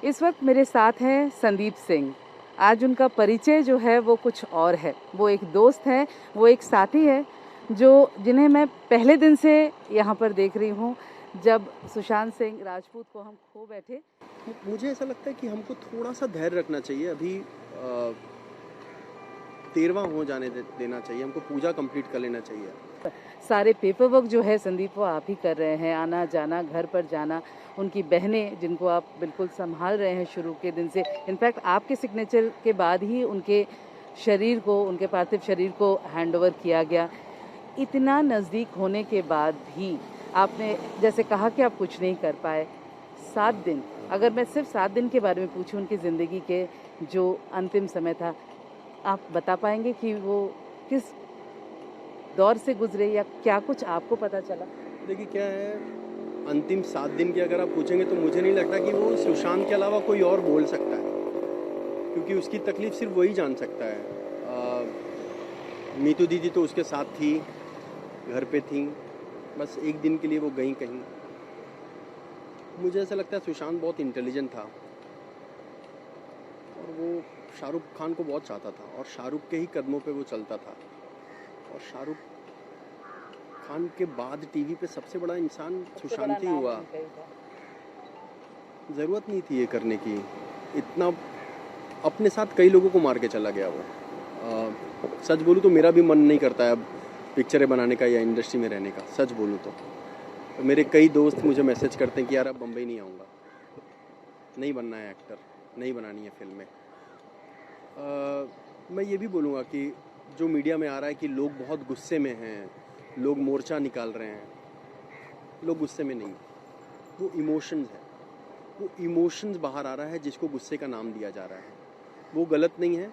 इस वक्त मेरे साथ हैं संदीप सिंह। आज उनका परिचय जो है वो कुछ और है। वो एक दोस्त हैं, वो एक साथी है जिन्हें मैं पहले दिन से यहाँ पर देख रही हूँ जब सुशांत सिंह राजपूत को हम खो बैठे। मुझे ऐसा लगता है कि हमको थोड़ा सा धैर्य रखना चाहिए। अभी 13वां हो जाने देना चाहिए, हमको पूजा कंप्लीट कर लेना चाहिए। सारे पेपर वर्क जो है संदीप वो आप ही कर रहे हैं, आना जाना, घर पर जाना, उनकी बहनें जिनको आप बिल्कुल संभाल रहे हैं शुरू के दिन से। इनफैक्ट आपके सिग्नेचर के बाद ही उनके शरीर को, उनके पार्थिव शरीर को हैंडओवर किया गया। इतना नज़दीक होने के बाद भी आपने जैसे कहा कि आप कुछ नहीं कर पाए। 7 दिन, अगर मैं सिर्फ 7 दिन के बारे में पूछूं उनकी ज़िंदगी के जो अंतिम समय था, आप बता पाएंगे कि वो किस दौर से गुजरे या क्या कुछ आपको पता चला? देखिए क्या है, अंतिम 7 दिन की अगर आप पूछेंगे तो मुझे नहीं लगता कि वो सुशांत के अलावा कोई और बोल सकता है, क्योंकि उसकी तकलीफ सिर्फ वही जान सकता है। मीतू दीदी तो उसके साथ थी, घर पे थी, बस एक दिन के लिए वो गई कहीं। मुझे ऐसा लगता है सुशांत बहुत इंटेलिजेंट था और वो शाहरुख खान को बहुत चाहता था और शाहरुख के ही कदमों पे वो चलता था। और शाहरुख खान के बाद टीवी पे सबसे बड़ा इंसान सुशांत ही हुआ। ज़रूरत नहीं थी ये करने की, इतना अपने साथ कई लोगों को मार के चला गया वो। सच बोलूँ तो मेरा भी मन नहीं करता है अब पिक्चरें बनाने का या इंडस्ट्री में रहने का। सच बोलूँ तो मेरे कई दोस्त मुझे मैसेज करते हैं कि यार अब बम्बई नहीं आऊँगा, नहीं बनना है एक्टर, नहीं बनानी है फिल्में। मैं ये भी बोलूँगा कि जो मीडिया में आ रहा है कि लोग बहुत गुस्से में हैं, लोग मोर्चा निकाल रहे हैं, लोग गुस्से में नहीं, वो इमोशंस है। वो इमोशंस बाहर आ रहा है जिसको गुस्से का नाम दिया जा रहा है। वो गलत नहीं है,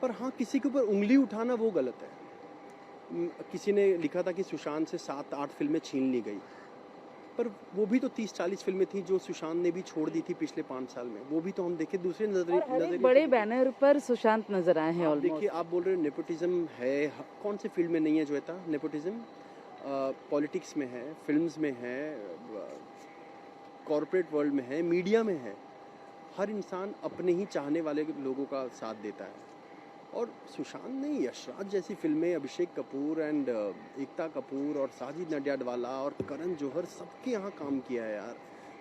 पर हाँ किसी के ऊपर उंगली उठाना वो गलत है। किसी ने लिखा था कि सुशांत से 7-8 फिल्में छीन ली गई, पर वो भी तो 30-40 फिल्में थी जो सुशांत ने भी छोड़ दी थी पिछले 5 साल में। वो भी तो हम देखे दूसरे नजरिए बड़े बैनर पर सुशांत नजर आए हैं। आप देखिए, आप बोल रहे हो नेपोटिज्म है, कौन से फील्ड में नहीं है जो था नेपोटिज्म? पॉलिटिक्स में है, फिल्म्स में है, कॉरपोरेट वर्ल्ड में है, मीडिया में है। हर इंसान अपने ही चाहने वाले लोगों का साथ देता है। और सुशांत ने यशराज जैसी फिल्में, अभिषेक कपूर एंड एकता कपूर और साजिद नडियाडवाला और करण जौहर सबके यहाँ काम किया है यार।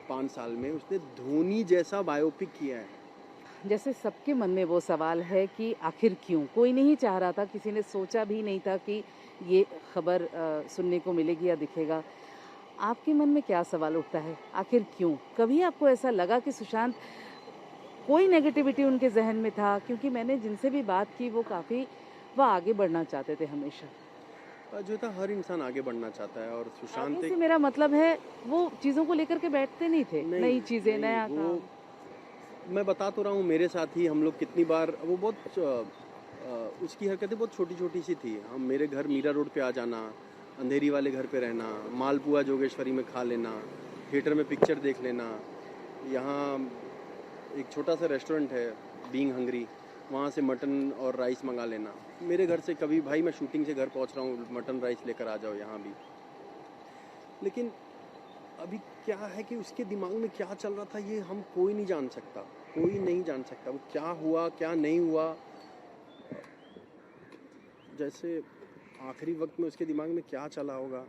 5 साल में उसने धोनी जैसा बायोपिक किया है। जैसे सबके मन में वो सवाल है कि आखिर क्यों? कोई नहीं चाह रहा था, किसी ने सोचा भी नहीं था कि ये खबर सुनने को मिलेगी या दिखेगा। आपके मन में क्या सवाल उठता है, आखिर क्यों? कभी आपको ऐसा लगा कि सुशांत, कोई नेगेटिविटी उनके जहन में था? क्योंकि मैंने जिनसे भी बात की वो आगे बढ़ना चाहते थे हमेशा। जो था, हर इंसान आगे बढ़ना चाहता है और सुशांत आगे से मेरा मतलब है वो चीज़ों को लेकर के बैठते नहीं थे, नई चीज़ें, नया काम। मैं बता तो रहा हूँ, मेरे साथ ही हम लोग कितनी बार, वो बहुत उसकी हरकतें बहुत छोटी छोटी सी थी। हम मेरे घर मीरा रोड पे आ जाना, अंधेरी वाले घर पे रहना, मालपुआ जोगेश्वरी में खा लेना, थिएटर में पिक्चर देख लेना। यहाँ एक छोटा सा रेस्टोरेंट है बीइंग हंगरी, वहाँ से मटन और राइस मंगा लेना। मेरे घर से कभी, भाई मैं शूटिंग से घर पहुँच रहा हूँ, मटन राइस लेकर आ जाओ यहाँ भी। लेकिन अभी क्या है कि उसके दिमाग में क्या चल रहा था ये हम कोई नहीं जान सकता, कोई नहीं जान सकता। वो क्या हुआ क्या नहीं हुआ, जैसे आखिरी वक्त में उसके दिमाग में क्या चला होगा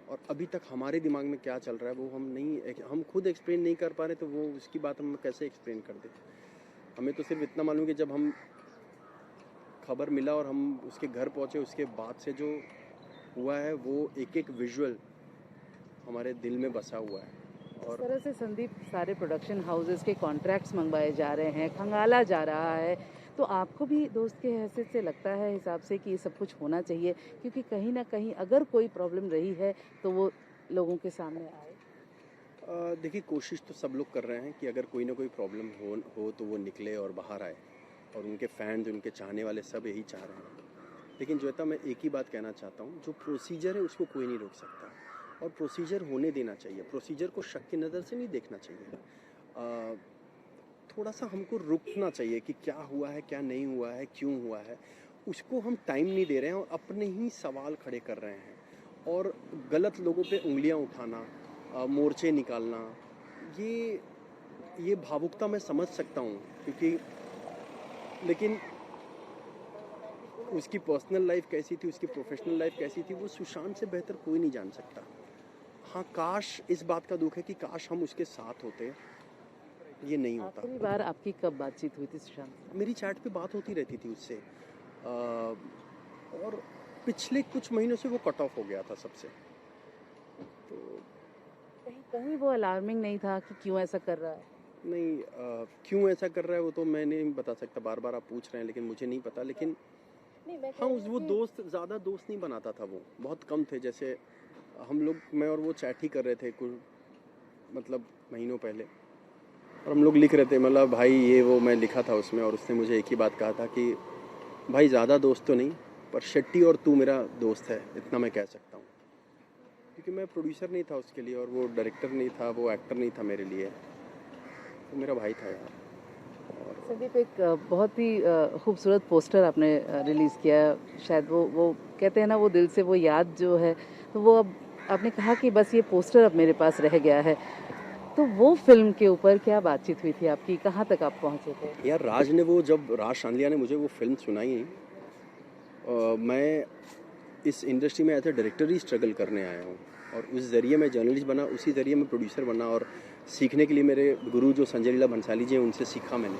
और अभी तक हमारे दिमाग में क्या चल रहा है वो हम खुद एक्सप्लेन नहीं कर पा रहे, तो वो उसकी बात हम कैसे एक्सप्लेन कर दें। हमें तो सिर्फ इतना मालूम कि जब हम खबर मिला और हम उसके घर पहुँचे, उसके बाद से जो हुआ है वो एक एक विजुअल हमारे दिल में बसा हुआ है। और इस तरह से संदीप, सारे प्रोडक्शन हाउसेस के कॉन्ट्रैक्ट्स मंगवाए जा रहे हैं, खंगाला जा रहा है, तो आपको भी दोस्त के हैसियत से लगता है हिसाब से कि ये सब कुछ होना चाहिए, क्योंकि कहीं ना कहीं अगर कोई प्रॉब्लम रही है तो वो लोगों के सामने आए। देखिए, कोशिश तो सब लोग कर रहे हैं कि अगर कोई ना कोई प्रॉब्लम हो तो वो निकले और बाहर आए, और उनके फैंस, उनके चाहने वाले सब यही चाह रहे हैं। लेकिन जो मैं एक ही बात कहना चाहता हूँ, जो प्रोसीजर है उसको कोई नहीं रोक सकता और प्रोसीजर होने देना चाहिए। प्रोसीजर को शक की नज़र से नहीं देखना चाहिए। थोड़ा सा हमको रुकना चाहिए कि क्या हुआ है, क्या नहीं हुआ है, क्यों हुआ है, उसको हम टाइम नहीं दे रहे हैं और अपने ही सवाल खड़े कर रहे हैं। और गलत लोगों पे उंगलियां उठाना, मोर्चे निकालना, ये ये भावुकता मैं समझ सकता हूँ, क्योंकि लेकिन उसकी पर्सनल लाइफ कैसी थी, उसकी प्रोफेशनल लाइफ कैसी थी, वो सुशांत से बेहतर कोई नहीं जान सकता। हाँ, काश, इस बात का दुख है कि काश हम उसके साथ होते, ये नहीं होता। आखिरी बार आपकी कब बातचीत हुई थी सुशांत से? मेरी चैट पे बात होती रहती थी उससे, और पिछले कुछ महीनों से वो कट ऑफ हो गया था सबसे। तो कहीं कहीं वो अलार्मिंग नहीं था कि क्यों ऐसा कर रहा है? नहीं, क्यों ऐसा कर रहा है वो तो मैं नहीं बता सकता, बार बार आप पूछ रहे हैं लेकिन मुझे नहीं पता। लेकिन नहीं, मैं हाँ, वो दोस्त, ज़्यादा दोस्त नहीं बनाता था, वो बहुत कम थे। जैसे हम लोग, मैं और वो चैट ही कर रहे थे कुछ मतलब महीनों पहले, और हम लोग लिख रहे थे, मतलब भाई ये वो मैं लिखा था उसमें, और उसने मुझे एक ही बात कहा था कि भाई ज़्यादा दोस्त तो नहीं, पर शेट्टी और तू मेरा दोस्त है, इतना मैं कह सकता हूँ। क्योंकि मैं प्रोड्यूसर नहीं था उसके लिए, और वो डायरेक्टर नहीं था, वो एक्टर नहीं था मेरे लिए, वो मेरा भाई था यार। संदीप, एक बहुत ही खूबसूरत पोस्टर आपने रिलीज़ किया, शायद वो कहते हैं ना, वो दिल से वो याद जो है, तो वो अब आपने कहा कि बस ये पोस्टर अब मेरे पास रह गया है। तो वो फिल्म के ऊपर क्या बातचीत हुई थी आपकी, कहाँ तक आप पहुँचे थे? यार, जब राज शांडिया ने मुझे वो फिल्म सुनाई, मैं इस इंडस्ट्री में एज ए डायरेक्टर ही स्ट्रगल करने आया हूँ, और उस ज़रिए मैं जर्नलिस्ट बना, उसी ज़रिए मैं प्रोड्यूसर बना, और सीखने के लिए मेरे गुरु जो संजय लीला भंसाली जी हैं, उनसे सीखा मैंने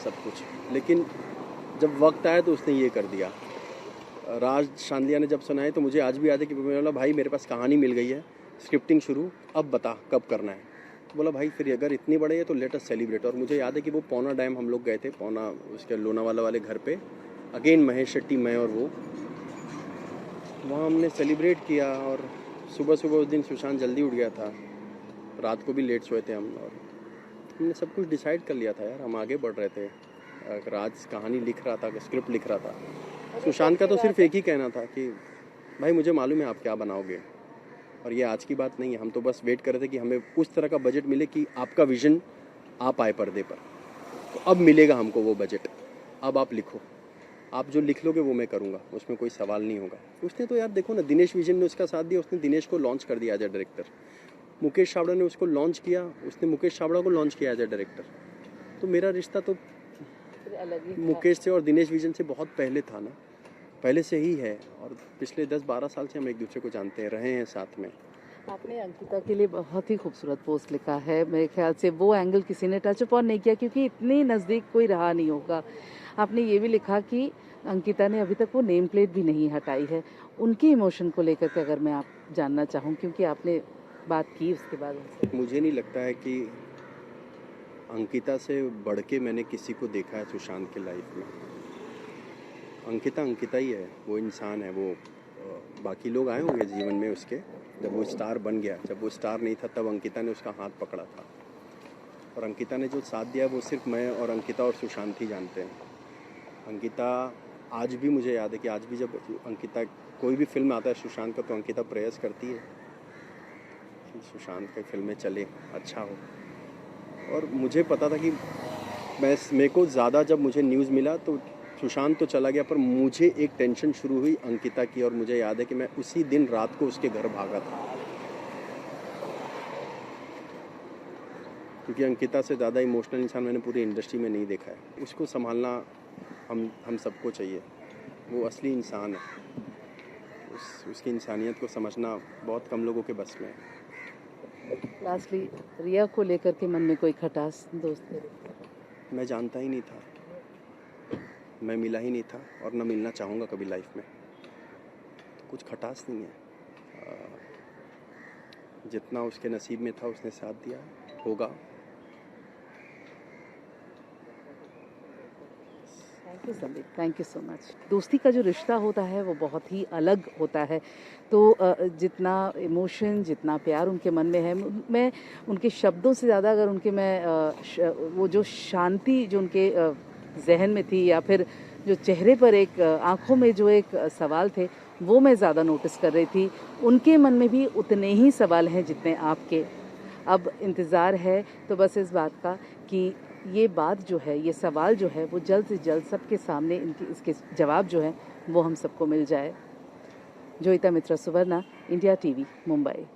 सब कुछ। लेकिन जब वक्त आया तो उसने ये कर दिया। राज शांडिया ने जब सुनाए तो मुझे आज भी याद है कि मैं बोला, भाई मेरे पास कहानी मिल गई है, स्क्रिप्टिंग शुरू, अब बता कब करना है। तो बोला, भाई फिर अगर इतनी बड़े है तो लेट अस सेलिब्रेट। और मुझे याद है कि वो पौना डैम हम लोग गए थे, पौना उसके लोनावाला वाले घर पे, अगेन महेश शेट्टी, मैं और वो, वहाँ हमने सेलिब्रेट किया। और सुबह सुबह उस दिन सुशांत जल्दी उठ गया था, रात को भी लेट सोए थे हम, और हमने सब कुछ डिसाइड कर लिया था यार, हम आगे बढ़ रहे थे। राज कहानी लिख रहा था, स्क्रिप्ट लिख रहा था, सुशांत का तो सिर्फ एक ही कहना था कि भाई मुझे मालूम है आप क्या बनाओगे, और ये आज की बात नहीं है, हम तो बस वेट कर रहे थे कि हमें उस तरह का बजट मिले कि आपका विजन आ पाए पर्दे पर। तो अब मिलेगा हमको वो बजट, अब आप लिखो, आप जो लिख लोगे वो मैं करूँगा, उसमें कोई सवाल नहीं होगा। उसने तो यार देखो ना, दिनेश विजन ने उसका साथ दिया, उसने दिनेश को लॉन्च कर दिया as a director. Mukesh Chhabra ने उसको लॉन्च किया, उसने मुकेश छाबड़ा को लॉन्च किया एज ए डायरेक्टर। तो मेरा रिश्ता तो अलग ही मुकेश से और दिनेश विजन से बहुत पहले था ना, पहले से ही है, और पिछले 10-12 साल से हम एक दूसरे को जानते हैं, रहे हैं साथ में। आपने अंकिता के लिए बहुत ही खूबसूरत पोस्ट लिखा है, मेरे ख्याल से वो एंगल किसी ने टच अपॉन नहीं किया, क्योंकि इतने नज़दीक कोई रहा नहीं होगा। आपने ये भी लिखा कि अंकिता ने अभी तक वो नेम प्लेट भी नहीं हटाई है। उनके इमोशन को लेकर के अगर मैं आप जानना चाहूँ, क्योंकि आपने बात की उसके बाद उनसे। मुझे नहीं लगता है कि अंकिता से बढ़ के मैंने किसी को देखा है सुशांत की लाइफ में। अंकिता अंकिता ही है, वो इंसान है, वो बाकी लोग आए होंगे जीवन में उसके, जब वो स्टार बन गया, जब वो स्टार नहीं था तब अंकिता ने उसका हाथ पकड़ा था, और अंकिता ने जो साथ दिया वो सिर्फ मैं और अंकिता और सुशांत ही जानते हैं। अंकिता आज भी, मुझे याद है कि आज भी जब अंकिता कोई भी फिल्म आता है सुशांत का, तो अंकिता प्रयास करती है कि सुशांत की फिल्में चले, अच्छा हो। और मुझे पता था कि मेरे को ज़्यादा, जब मुझे न्यूज़ मिला तो सुशांत तो चला गया, पर मुझे एक टेंशन शुरू हुई अंकिता की, और मुझे याद है कि मैं उसी दिन रात को उसके घर भागा था, क्योंकि अंकिता से ज़्यादा इमोशनल इंसान मैंने पूरी इंडस्ट्री में नहीं देखा है। उसको संभालना हम सबको चाहिए, वो असली इंसान है, उसकी इंसानियत को समझना बहुत कम लोगों के बस में है। लास्टली, रिया को लेकर के मन में कोई खटास दोस्त है? मैं जानता ही नहीं था, मैं मिला ही नहीं था, और न मिलना चाहूँगा कभी लाइफ में, तो कुछ खटास नहीं है। जितना उसके नसीब में था उसने साथ दिया, होगा। Thank you Sandeep, thank you so much. दोस्ती का जो रिश्ता होता है वो बहुत ही अलग होता है, तो जितना इमोशन, जितना प्यार उनके मन में है, मैं उनके शब्दों से ज़्यादा अगर उनके वो जो शांति जो उनके जहन में थी, या फिर जो चेहरे पर एक आंखों में जो एक सवाल थे, वो मैं ज़्यादा नोटिस कर रही थी। उनके मन में भी उतने ही सवाल हैं जितने आपके। अब इंतज़ार है तो बस इस बात का कि ये बात जो है, ये सवाल जो है, वो जल्द से जल्द सबके सामने इसके जवाब जो है वो हम सबको मिल जाए। जोईता मित्रा सुवर्णा, इंडिया टीवी, मुंबई।